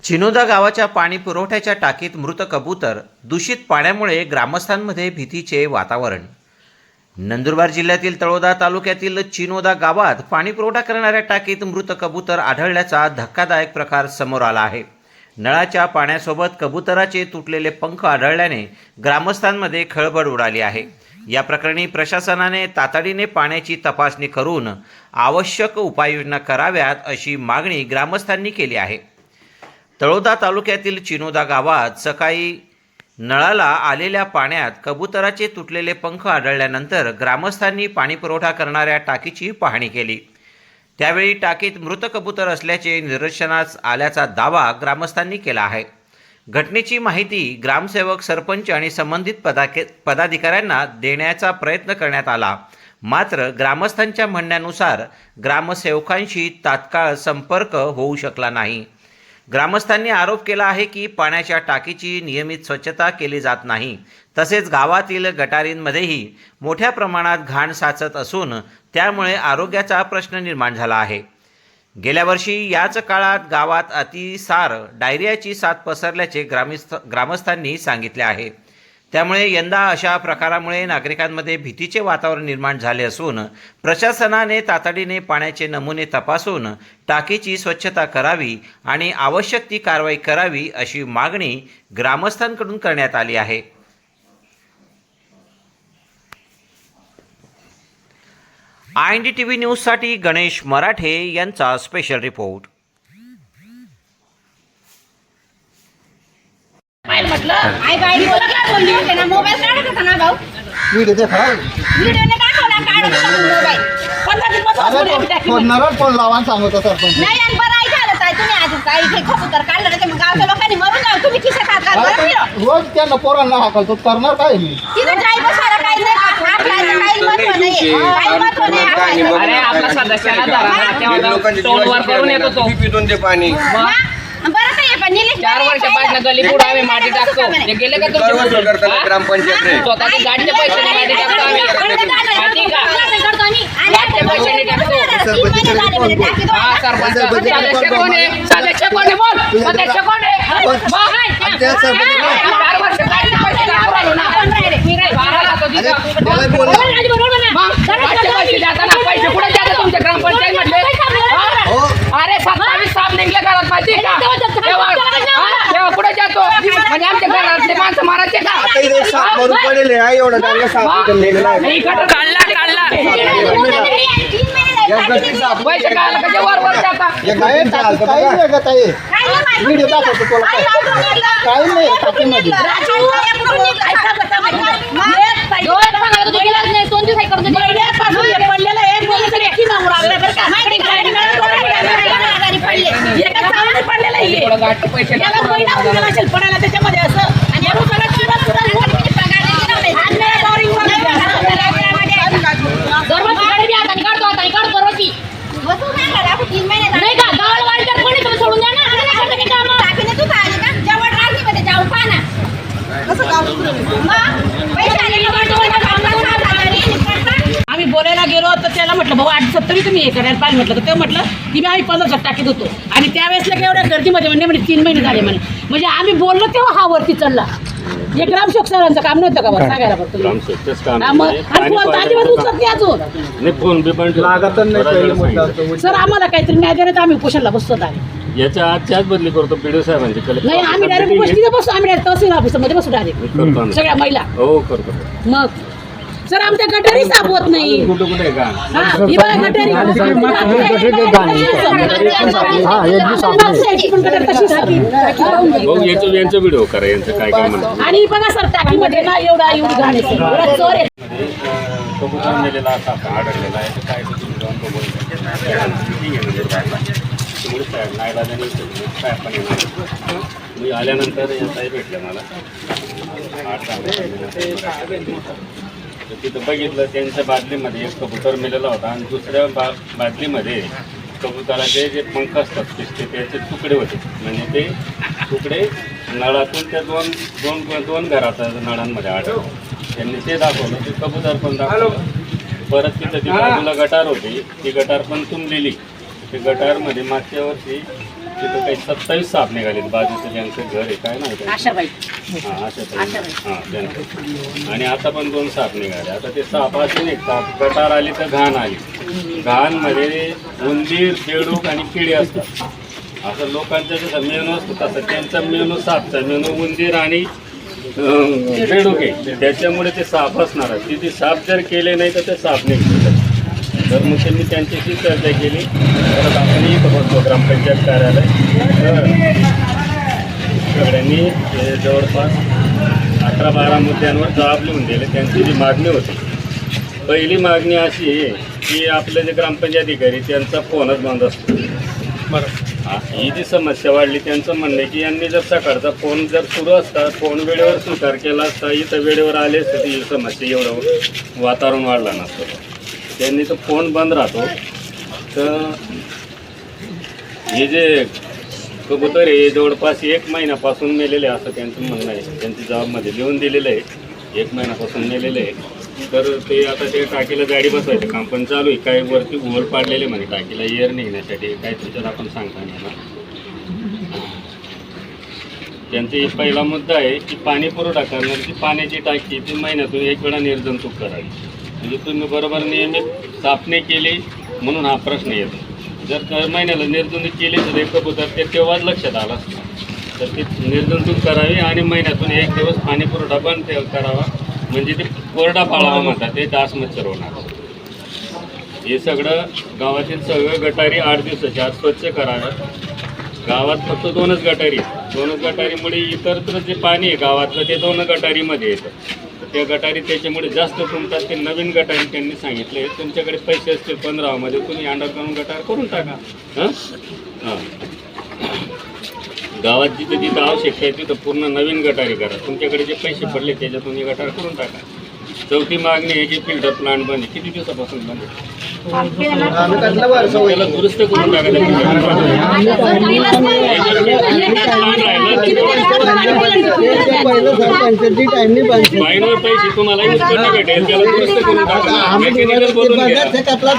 चिनोदा गावाच्या पाणी पुरवठ्याच्या टाकीत मृत कबूतर, दूषित पाण्यामुळे ग्रामस्थांमध्ये भीतीचे वातावरण। नंदुरबार जिल्ह्यातील तळोदा तालुक्यातील चिनोदा गावात पाणी पुरवठा करणाऱ्या टाकीत मृत कबूतर आढळल्याचा धक्कादायक प्रकार समोर आला आहे। नळाच्या पाण्यासोबत कबुतराचे तुटलेले पंख आढळल्याने ग्रामस्थांमध्ये खळबळ उडाली आहे। या प्रकरणी प्रशासनाने तातडीने पाण्याची तपासणी करून आवश्यक उपाययोजना कराव्यात अशी मागणी ग्रामस्थांनी केली आहे। तळोदा तालुक्यातील चिनोदा गावात सकाळी नळाला आलेल्या पाण्यात कबुतराचे तुटलेले पंख आढळल्यानंतर ग्रामस्थांनी पाणी पुरवठा करणाऱ्या टाकीची पाहणी केली। त्यावेळी टाकीत मृत कबूतर असल्याचे निदर्शनास आल्याचा दावा ग्रामस्थांनी केला आहे। घटनेची माहिती ग्रामसेवक, सरपंच आणि संबंधित पदाधिकाऱ्यांना देण्याचा प्रयत्न करण्यात आला, मात्र ग्रामस्थांच्या म्हणण्यानुसार ग्रामसेवकांशी तात्काळ संपर्क होऊ शकला नाही। ग्रामस्थांनी आरोप केला आहे की पाण्याच्या टाकीची नियमित स्वच्छता केली जात नाही, तसेच गावातील गटारींमध्येही मोठ्या प्रमाणात घाण साचत असून त्यामुळे आरोग्याचा प्रश्न निर्माण झाला आहे। गेल्या वर्षी याच काळात गावात अतिसार डायरियाची साथ पसरल्याचे ग्रामस्थांनी सांगितले आहे। त्यामुळे यंदा अशा प्रकारामुळे नागरिकांमध्ये भीतीचे वातावरण निर्माण झाले असून प्रशासनाने तातडीने पाण्याचे नमुने तपासून टाकीची स्वच्छता करावी आणि आवश्यक ती कारवाई करावी अशी मागणी ग्रामस्थांकडून करण्यात आली आहे। INDTV न्यूजसाठी गणेश मराठे यांचा स्पेशल रिपोर्ट। आई गाडी बोला काय बोलली होते ना, मोबाईल काढत होता ना भाऊ। व्हिडिओ देखा, व्हिडिओने दाखवला, काढत होता मोबाईल। 15 दिवस फोन लावा सांगत होता सरपंच। नाही आणि बरं आई झालं ताई, तुम्ही आज काही हे कबूतर काढलं ना, मग गावच्या लोकांनी मरून जाऊ, तुम्ही खिशात हात घाला। रोज त्यांना पोरांना हाकलतो, करणार काय मी? तिथं जाई बसायला काही नाही, आपल्याला काही महत्व नाही, काही महत्व नाही। अरे आपला सदस्याला धरा, तेव्हा टोलवर करून येतो तो पितून ते पाणी। बरं काय पण निलेश 4 वर्षापासून गली पुढे आम्ही माती टाकतो, ते गेले का तुमचे ग्रामपंचायत स्वतःच्या गाडीच्या पैशाने माती टाकतो आम्ही, माहिती का? गाडीच्या पैशाने टाकतो। हा सरपंच सदस्य कोण आहे? सदस्य कोण आहे? बोल, सदस्य कोण आहे? 4 वर्ष गाडीच्या पैसे टाकतो ना, बारा लागतो तिथं। पैसे जाताना पैसे कुठे जातात तुमच्या ग्रामपंचायत मधले? अरे 27 साप निघले घरात, माहिती का? तेव्हा कुठे जातो? म्हणजे आमच्या घरातले माणसं मारायचे का? पैसे काढला का वर वर जाता? व्हिडिओ दाखवतो तुला, काही नाही टाकीमध्ये। आम्ही बोलायला गेलो तर त्याला म्हटलं भाऊ 870 तुम्ही हे करायला पाहिजे, म्हटलं तर ते म्हटलं की मी आम्ही 15 टाकीत होतो आणि त्यावेळेसला एवढ्या गर्दीमध्ये म्हणजे 3 महिने झाले म्हणजे आम्ही बोललो तेव्हा हा वरती चढला। हे ग्रामसेवक सरांचं काम नव्हतं का बरं सांगायला? फक्त सर आम्हाला काहीतरी न्याय देण्यात आम्ही उपोषणला बसतो आहे। याच्या आजच्याच बदली करतो पीडीओ साहेबांची नाही, आम्ही डायरेक्ट उपस्थित बसतो, आम्ही डायरेक्ट तहसील ऑफिसमध्ये बसू डायरेक्ट सगळ्या महिला। हो करतो। मग सर आमच्या गटारी साफ होत नाही। कुठे कुठे का यांचा व्हिडिओ करा, यांचं काय काय म्हणतात। आणि बघा सर टाकीमध्ये ना एवढी घाण आहे सर, चोर आहे। कबूतर नेलेला असा आढळलेला आहे, काय तुम्ही जाऊन मी आल्यानंतर साहेब भेटले मला, तिथं बघितलं त्यांच्या बादलीमध्ये एक कबूतर मेलेला होता आणि दुसऱ्या बादलीमध्ये कबुतराचे जे पंख असतात त्याचे तुकडे होते, म्हणजे ते तुकडे नळातून त्या दोन घराच्या नळांमध्ये आढळले। त्यांनी ते दाखवलं, ते कबूतर पण दाखवलं। परत तिथं ती बाजूला गटार होती, ती गटार पण तुंबलेली। ते गटारमध्ये मागच्या वर्षी तिथं काही 27 साप निघाले. बाजूचं ज्यांचं घर आहे काय नाही आशाबाई हां त्यांचं. आणि आता पण 2 साप निघाले. आता ते साप असे निघतात, गटार आली तर घाण आली. घाणमध्ये उंदीर, बेडूक आणि किडे असतात. असं लोकांचा जसं मेनू असतो तसं त्यांचा मेनू सापचा मेनू उंदीर आणि बेडूक आहे. त्याच्यामुळे ते साप असणार आहे. तिथे साप जर केले नाही तर ते साप निघतात. तर मग त्यांनी त्यांच्याशी चर्चा केली. परत आपण इथं बसतो ग्रामपंचायत कार्यालय. तर सगळ्यांनी जवळपास 11-12 मुद्द्यांवर जबाब लिहून दिले. त्यांची जी मागणी होती, पहिली मागणी अशी आहे की आपले जे ग्रामपंचायत अधिकारी त्यांचा फोनच बंद असतो. ही जी समस्या वाढली, त्यांचं म्हणणं आहे की यांनी जर सकाळचा फोन जर सुरू असता, फोन वेळेवर स्वीकार केला असता, इथं वेळेवर आले असते, ही समस्या एवढं वातावरण वाढला नसतं. त्यांनी तो फोन बंद राहतो. तर हे जे कबूतर आहे जवळपास 1 महिन्यापासून मेलेले असं त्यांचं म्हणणं आहे. त्यांच्या जबाबमध्ये लिहून दिलेलं आहे 1 महिन्यापासून मेलेले आहे. तर ते आता ते टाकीला गाडी बसवायचं काम पण चालू आहे. काही वरती होल पाडलेले म्हणे टाकीला एअर निघण्यासाठी. काय त्याच्यात आपण सांगता नाही येणार. त्यांचा पहिला मुद्दा आहे की पाणी पुरवठा करणारी पाण्याची टाकी ती महिन्यातून 1 वेळा निर्जंतुक करावी. म्हणजे तुम्ही बरोबर नियमित साफणे केली म्हणून हा प्रश्न येतो. जर दर महिन्याला निर्जंतुक केली तर एक कबूतर ते तेव्हाच लक्षात आलं असतं. तर ते निर्जंतुक करावी आणि महिन्यातून 1 दिवस पाणी पुरवठा बंद करावा. म्हणजे ते कोरडा पाळावा म्हणतात, ते डास मच्छर होणार. हे सगळं गावातील सगळं गटारी 8 दिवसाच्या आत स्वच्छ कराव्यात. गावात फक्त 2च गटारी. 2च गटारीमुळे इतरत्र जे पाणी आहे गावातलं ते 2 गटारीमध्ये येतं. तर त्या गटारी त्याच्यामुळे जास्त तुमतात. ते नवीन गटारी त्यांनी सांगितले तुमच्याकडे पैसे असतील 15मध्ये तुम्ही अंडरग्राऊंड गटार करून टाका. हां गावात जिथं जिथं आवश्यकता आहे तिथं पूर्ण नवीन गटारी करा. तुमच्याकडे जे पैसे पडले त्याच्यातून हे गटार करून टाका. चौथी मागणी आहे की फिल्टर प्लांट बंद. किती दिवसापासून बंद आहे? त्याला दुरुस्त करून टाका. बाईंवर पैसे तुम्हाला उत्पन्न भेटेल त्याला दुरुस्त करून टाका. मेकॅनिकल बोलून घ्या. आपल्या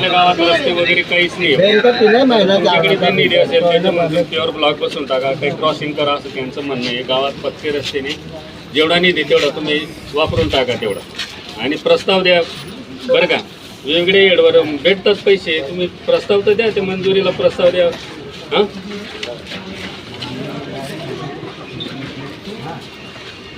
गावात रस्ते वगैरे काहीच नाही. तुमच्याकडे जे निधी असेल त्याच्यामध्ये प्युअर ब्लॉक बसून टाका. काही क्रॉसिंग करा असं त्यांचं म्हणणं आहे. गावात पक्के रस्ते नाही. जेवढा निधी तेवढा तुम्ही वापरून टाका तेवढा. आणि प्रस्ताव द्या बरं का. वेगळे एडवर भेटतात पैसे. तुम्ही प्रस्ताव तर द्या. ते मंजुरीला प्रस्ताव द्या. हां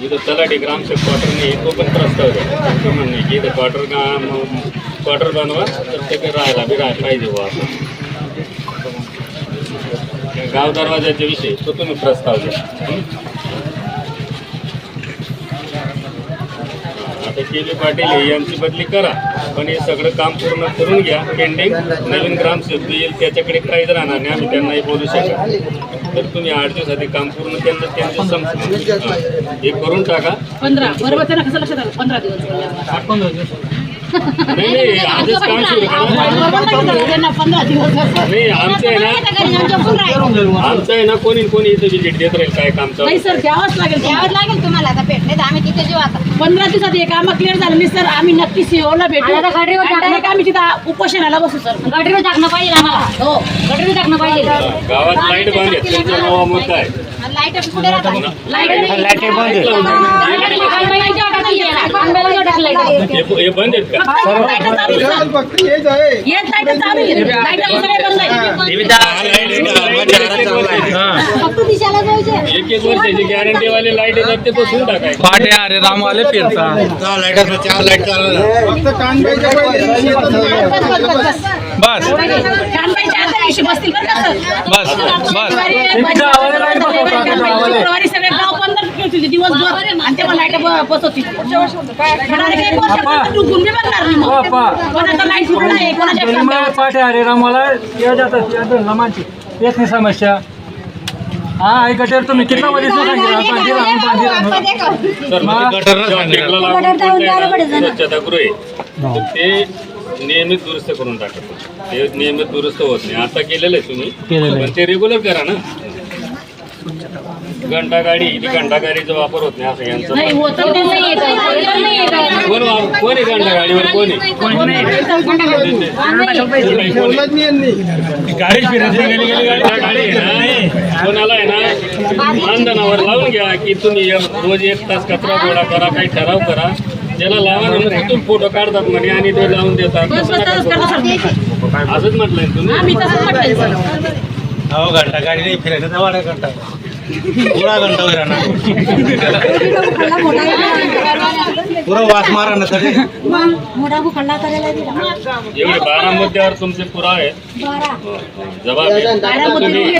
इथं तलाठी ग्रामसेवक क्वार्टर नाही तो पण प्रस्ताव द्या. त्यांचं म्हणणं आहे की इथं क्वार्टर बनवा तर ते राहायला पाहिजे बुवा असं. गाव दरवाजाच्या विषयी तो तुम्ही प्रस्ताव द्या. आता के.बी. पाटील यांची बदली करा पण हे सगळं काम पूर्ण करून घ्या. पेंडिंग नवीन ग्रामसेवक येईल त्याच्याकडे काहीच राहणार नाही. आम्ही त्यांनाही बोलू शकतो. तर तुम्ही 8 दिवसात काम पूर्ण त्यांचं हे करून टाका. 15 बरोबर. त्यांना कसं लक्षात आलं 15 दिवस नाही आजच काम सुरू करा. त्यांना 15 दिवस नाही आमचं आहे ना कोणी इथं विजिट देत राहील काय काम चालू नाही सर. द्यावंच लागेल तुम्हाला आता भेटले तर आम्ही तिथे जेव्हा आता 15 दिवसात हे काम क्लिअर झालं नाही सर. आम्ही नक्की सीओला भेटू. आम्ही तिथं उपोषणाला बसू सर. गटरीवर टाकणं पाहिजे आम्हाला. हो गटरीवर टाकणं पाहिजे. गावात लाईट बंद आहे त्यांचा नवा मुद्दा आहे. लाईट पुढे राहतात. हे बंद आहेत का? फक्त हेच आहे. फक्त दिशाला जायचे. 1 वर्षाची गॅरंटीवाले लाईट येतात ते बसून टाकायचे. फक्त कानबाईच्या पहिले बसतील शुक्रवारी सगळे गाव बंद ठेवतील दिवसभर आणि तेव्हा लाईट बसवतील. समस्या हा गटर तुम्ही कितना मध्ये स्वच्छतागृह आहे ते नियमित दुरुस्त करून टाकत. ते नियमित दुरुस्त होत नाही. आता केलेलं आहे तुम्ही पण ते रेग्युलर करा ना. घंटा गाडी ती घंटा गाडीचा वापर होत नाही असं यांचं नाही म्हणणं. होतं ते नाही येत. होतं नाही येत. कोण आहे घंटा गाडीवर कोण आहे? ठेवलंच नाही यांनी. गाडी फिरत नाही, गेली गाडी आहे ना, कोणाला आहे ना मानधनावर लावून घ्या की तुम्ही रोज 1 तास कचरा गोळा करा, काही ठराव करा, ज्याला लावा ना तिथून फोटो काढतात म्हणे आणि ते लावून देतात. बस बस तसंच करतो सर. असंच म्हटलंय तुम्ही. आम्ही तसंच म्हटलंय सर. हो घंटा गाडी नाही फिरायचं तर वाढा घंटा पुरा घंटा वगैरे ना पुरा वास मारा ना तरी एवढे 12 मुद्द्यावर तुमचे पुरावे आहेत. जबाब आहे. तुम्ही